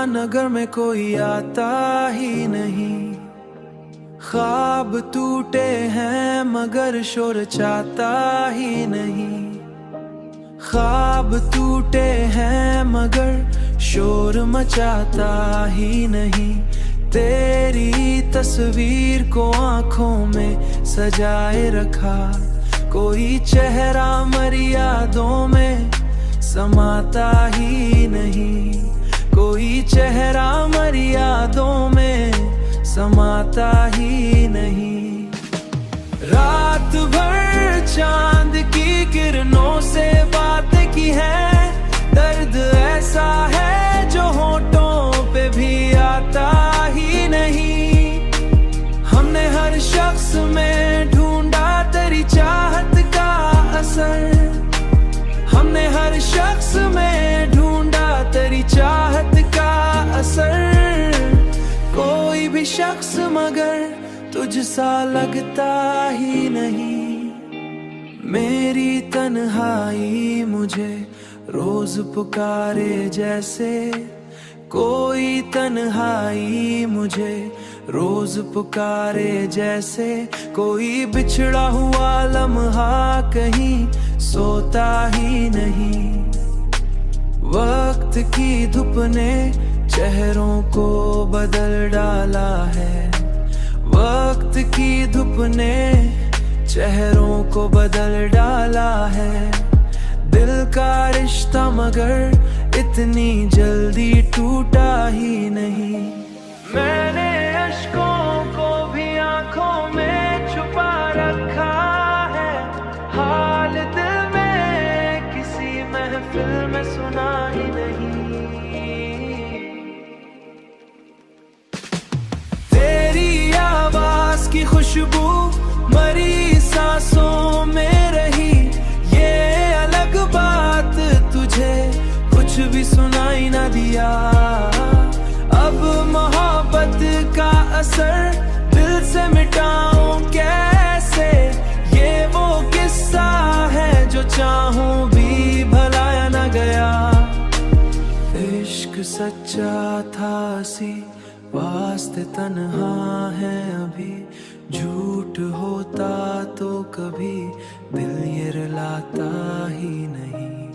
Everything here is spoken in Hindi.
नगर में कोई आता ही नहीं। ख्वाब टूटे हैं मगर शोर चाहता ही नहीं। ख्वाब टूटे हैं मगर शोर मचाता ही नहीं। तेरी तस्वीर को आंखों में सजाए रखा, कोई चेहरा मरी यादों में समाता ही नहीं। कोई चेहरा मरी यादों में समाता ही नहीं। रात भर चांद की किरणों से बातें की है, दर्द ऐसा है जो होठों पे भी आता ही नहीं। हमने हर शख्स में ढूंढा तेरी चाहत का असर। हमने हर शख्स में ढूंढा तेरी चाहत का असर। कोई भी शख्स मगर तुझसा लगता ही नहीं। मेरी तन्हाई मुझे रोज पुकारे जैसे, कोई तन्हाई मुझे रोज पुकारे जैसे। कोई बिछड़ा हुआ लम्हा कहीं सोता ही नहीं। वक्त की धूप ने चेहरों को बदल डाला है। वक्त की धूप ने चेहरों को बदल डाला है। दिल का रिश्ता मगर इतनी जल्दी टूटा ही नहीं। मैंने अश्कों को भी आंखों में छुपा रखा है। हाल दिल में किसी महफिल में सुना ही नहीं। तेरी आवाज की खुशबू मरी सांसों में रही। ये अलग बात तुझे कुछ भी सुनाई ना दिया। अब मोहब्बत का असर दिल से मिटाऊं कैसे। ये वो किस्सा है जो चाहूं भी भलाया ना गया। इश्क सच्चा था सी वास्ते तन्हा है अभी। झूठ होता तो कभी दिल ये रुलाता ही नहीं।